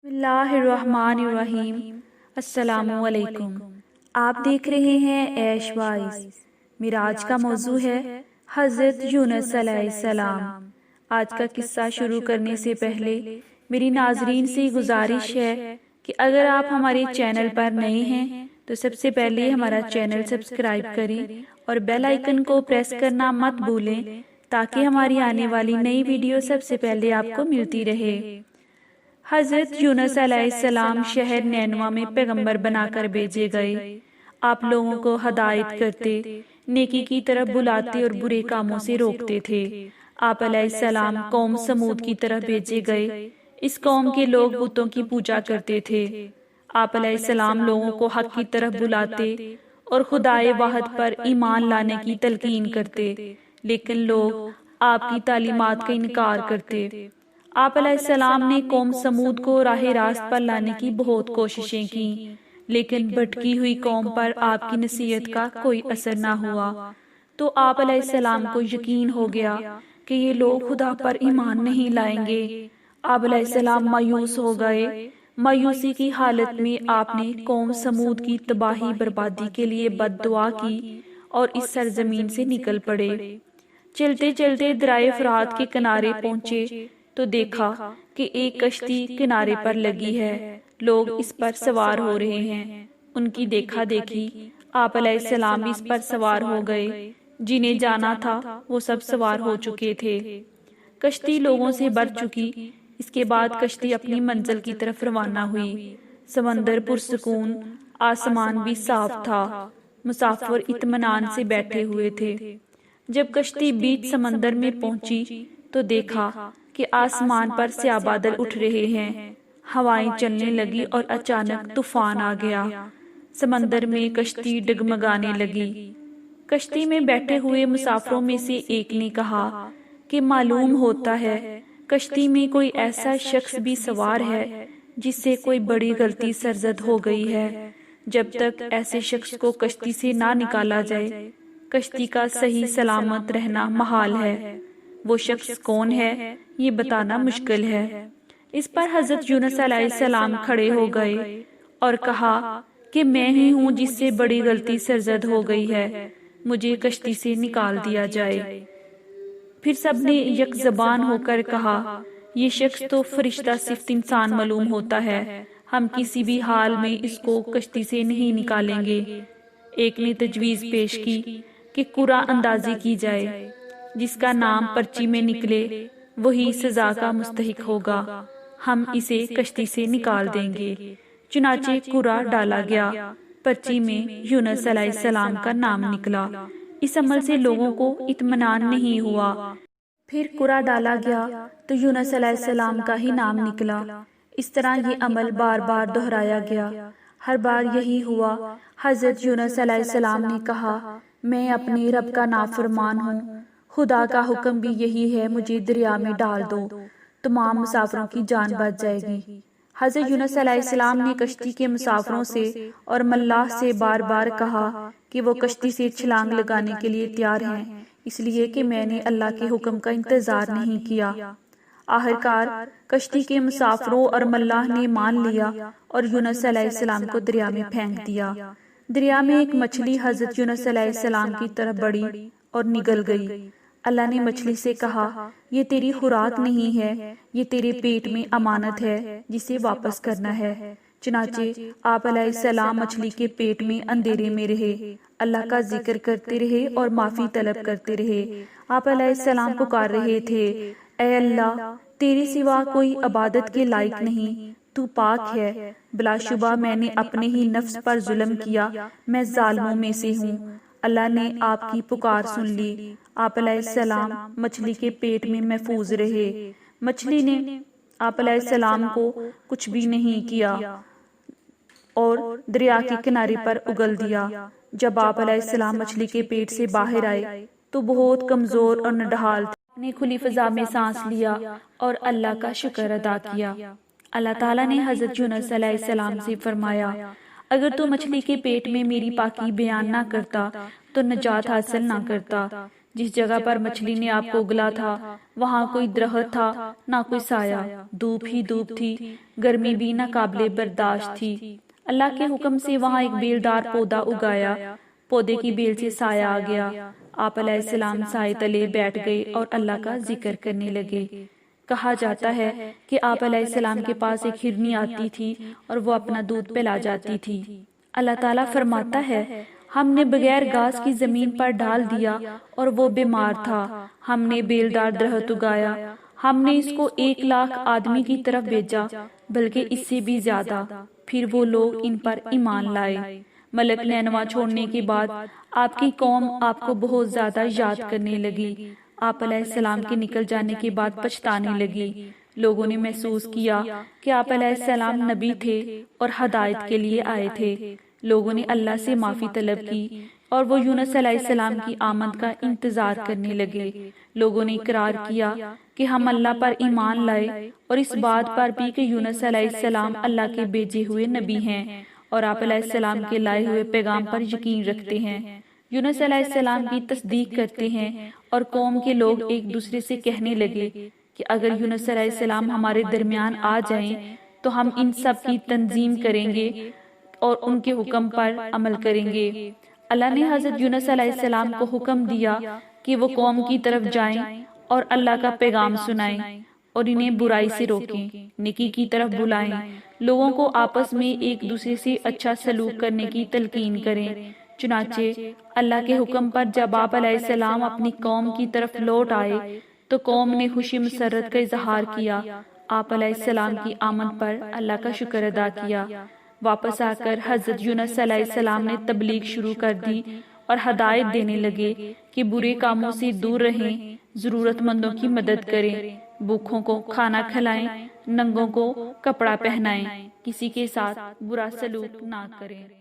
بسم اللہ الرحمن الرحیم۔ السلام علیکم۔ آپ دیکھ رہے ہیں ایش وائز۔ میرا آج کا موضوع ہے حضرت یونس علیہ السلام۔ آج کا قصہ شروع کرنے سے پہلے میری ناظرین سے گزارش ہے کہ اگر آپ ہمارے چینل پر نئے ہیں تو سب سے پہلے ہمارا چینل سبسکرائب کریں اور بیل آئیکن کو پریس کرنا مت بھولیں تاکہ ہماری آنے والی نئی ویڈیو سب سے پہلے آپ کو ملتی رہے۔ حضرت یونس علیہ السلام شہر نینوا میں پیغمبر بنا کر بھیجے گئے۔ آپ لوگوں کو ہدایت کرتے، نیکی کی طرف بلاتے اور برے کاموں سے روکتے تھے۔ آپ علیہ السلام قوم سمود کی طرف بھیجے گئے۔ اس قوم کے لوگ بتوں کی پوجا کرتے تھے۔ آپ علیہ السلام لوگوں کو حق کی طرف بلاتے اور خدائے واحد پر ایمان لانے کی تلقین کرتے، لیکن لوگ آپ کی تعلیمات کا انکار کرتے۔ آپ علیہ السلام نے قوم سمود کو راہ راست پر لانے کی بہت کوششیں کیں، لیکن بھٹکی ہوئی قوم پر آپ کی نصیحت کا کوئی اثر نہ ہوا۔ تو آپ علیہ السلام کو یقین ہو گیا کہ یہ لوگ خدا پر ایمان نہیں لائیں گے۔ آپ علیہ السلام مایوس ہو گئے۔ مایوسی کی حالت میں آپ نے قوم سمود کی تباہی بربادی کے لیے بد دعا کی اور اس سرزمین سے نکل پڑے۔ چلتے چلتے دریائے فرات کے کنارے پہنچے تو دیکھا کہ ایک کشتی کنارے پر لگی ہے، لوگ اس پر سوار ہو رہے ہیں۔ ان کی دیکھا دیکھی آپ علیہ السلام اس پر سوار ہو گئے۔ جنہیں جانا تھا وہ سب سوار ہو چکے تھے۔ کشتی لوگوں سے بھر چکی۔ اس کے بعد کشتی اپنی منزل کی طرف روانہ ہوئی۔ سمندر پرسکون، آسمان بھی صاف تھا۔ مسافر اطمینان سے بیٹھے ہوئے تھے۔ جب کشتی بیچ سمندر میں پہنچی تو دیکھا کہ آسمان پر سیاہ بادل اٹھ رہے ہیں، ہوائیں چلنے لگی اور اچانک طوفان آ گیا۔ سمندر میں کشتی ڈگمگانے لگی۔ کشتی میں بیٹھے ہوئے مسافروں میں سے ایک نے کہا کہ معلوم ہوتا ہے کشتی میں کوئی ایسا شخص بھی سوار ہے جس سے کوئی بڑی غلطی سرزد ہو گئی ہے۔ جب تک ایسے شخص کو کشتی سے نہ نکالا جائے، کشتی کا صحیح سلامت رہنا محال ہے۔ وہ شخص کون ہے یہ بتانا مشکل ہے۔ اس پر حضرت یونس علیہ السلام کھڑے ہو گئے اور کہا کہ میں ہی ہوں جس سے بڑی غلطی سرزد ہو گئی ہے، مجھے کشتی سے نکال دیا جائے۔ پھر سب نے یک زبان ہو کر کہا یہ شخص تو فرشتہ صفت انسان معلوم ہوتا ہے، ہم کسی بھی حال میں اس کو کشتی سے نہیں نکالیں گے۔ ایک نے تجویز پیش کی کہ قرعہ اندازی کی جائے، جس کا نام پرچی میں نکلے وہی سزا کا مستحق ہوگا، ہم اسے کشتی سے نکال دیں گے۔ چنانچہ قرعہ ڈالا گیا۔ پرچی میں یونس علیہ السلام کا نام نکلا۔ اس عمل سے لوگوں کو اطمینان نہیں ہوا۔ پھر قرعہ ڈالا گیا تو یونس علیہ السلام کا ہی نام نکلا۔ اس طرح یہ عمل بار بار دہرایا گیا۔ ہر بار یہی ہوا۔ حضرت یونس علیہ السلام نے کہا میں اپنے رب کا نافرمان ہوں، خدا کا حکم بھی یہی ہے، مجھے دریا میں ڈال دو، تمام مسافروں کی جان بچ جائے گی۔ حضرت یونس علیہ السلام نے کشتی کے مسافروں سے اور ملاح سے بار بار کہا کہ وہ کشتی سے چھلانگ لگانے کے لیے تیار ہیں، اس لیے کہ میں نے اللہ کے حکم کا انتظار نہیں کیا۔ آخرکار کشتی کے مسافروں اور ملاح نے مان لیا اور یونس علیہ السلام کو دریا میں پھینک دیا۔ دریا میں ایک مچھلی حضرت یونس علیہ السلام کی طرف بڑھی اور نگل گئی۔ اللہ نے مچھلی سے کہا یہ تیری خوراک نہیں ہے، یہ تیرے پیٹ میں امانت ہے جسے واپس کرنا ہے۔ چنانچہ آپ علیہ السلام مچھلی کے پیٹ میں اندھیرے میں رہے، اللہ کا ذکر کرتے رہے اور معافی طلب کرتے رہے۔ آپ علیہ السلام پکار رہے تھے اے اللہ، تیرے سوا کوئی عبادت کے لائق نہیں، تو پاک ہے، بلا شبہ میں نے اپنے ہی نفس پر ظلم کیا، میں ظالموں میں سے ہوں۔ اللہ نے آپ کی پکار سن لی۔ آپ علیہ السلام مچھلی کے پیٹ میں محفوظ رہے۔ مچھلی نے آپ علیہ السلام کو کچھ بھی نہیں کیا اور دریا کے کنارے پر اگل دیا۔ جب آپ علیہ السلام مچھلی کے پیٹ سے باہر آئے تو بہت کمزور اور نڈھال تھے۔ آپ نے کھلی فضا میں سانس لیا اور اللہ کا شکر ادا کیا۔ اللہ تعالیٰ نے حضرت یونس علیہ السلام سے فرمایا اگر تو مچھلی کے پیٹ میں میری پاکی بیان نہ کرتا تو نجات حاصل نہ کرتا۔ جس جگہ پر مچھلی نے آپ کو اگلا تھا وہاں کوئی درخت تھا نہ کوئی سایہ، دھوپ ہی دھوپ تھی، گرمی بھی نہ قابل برداشت تھی۔ اللہ کے حکم سے وہاں ایک بیلدار پودا اگایا، پودے کی بیل سے سایہ آ گیا۔ آپ علیہ السلام سائے تلے بیٹھ گئے اور اللہ کا ذکر کرنے لگے۔ کہا جاتا ہے کہ آپ علیہ السلام کے پاس ایک ہرنی آتی تھی اور وہ اپنا دودھ پلا جاتی تھی۔ اللہ تعالیٰ فرماتا ہے، ہم نے بغیر گھاس کی زمین پر ڈال دیا اور وہ بیمار تھا، ہم نے بیلدار درخت اگایا، ہم نے اس کو 1,00,000 آدمی کی طرف بھیجا، بلکہ اس سے بھی زیادہ، پھر وہ لوگ ان پر ایمان لائے۔ ملک نینوا چھوڑنے کے بعد آپ کی قوم آپ کو بہت زیادہ یاد کرنے لگی۔ آپ علیہ السلام کے نکل جانے کے بعد پچھتانے لگی۔ لوگوں نے محسوس کیا کہ آپ علیہ السلام نبی تھے اور ہدایت کے لیے آئے تھے۔ لوگوں نے اللہ سے معافی طلب کی اور وہ یونس علیہ السلام کی آمد کا انتظار کرنے لگے۔ لوگوں نے اقرار کیا کہ ہم اللہ پر ایمان لائے اور اس بات پر بھی کہ یونس علیہ السلام اللہ کے بھیجے ہوئے نبی ہیں اور آپ علیہ السلام کے لائے ہوئے پیغام پر یقین رکھتے ہیں۔ یونس علیہ السلام کی تصدیق کرتے ہیں اور قوم کے لوگ ایک دوسرے سے کہنے لگے کہ اگر یونس علیہ السلام ہمارے درمیان آ جائیں تو ہم ان سب کی تنظیم کریں گے اور ان کے حکم پر عمل کریں گے۔ اللہ نے حضرت یونس علیہ السلام کو حکم دیا کہ وہ قوم کی طرف جائیں اور اللہ کا پیغام سنائیں اور انہیں برائی سے روکیں، نیکی کی طرف بلائیں، لوگوں کو آپس میں ایک دوسرے سے اچھا سلوک کرنے کی تلقین کریں۔ چنانچہ اللہ کے حکم پر جب آپ علیہ السلام اپنی قوم کی طرف لوٹ آئے تو قوم نے خوشی مسرت کا اظہار کیا، آپ علیہ السلام کی آمد پر اللہ کا شکر ادا کیا۔ واپس آ کر حضرت یونس علیہ السلام نے تبلیغ شروع کر دی اور ہدایت دینے لگے کہ برے کاموں سے دور رہیں، ضرورت مندوں کی مدد کریں، بھوکھوں کو کھانا کھلائیں، ننگوں کو کپڑا پہنائیں، کسی کے ساتھ برا سلوک نہ کریں۔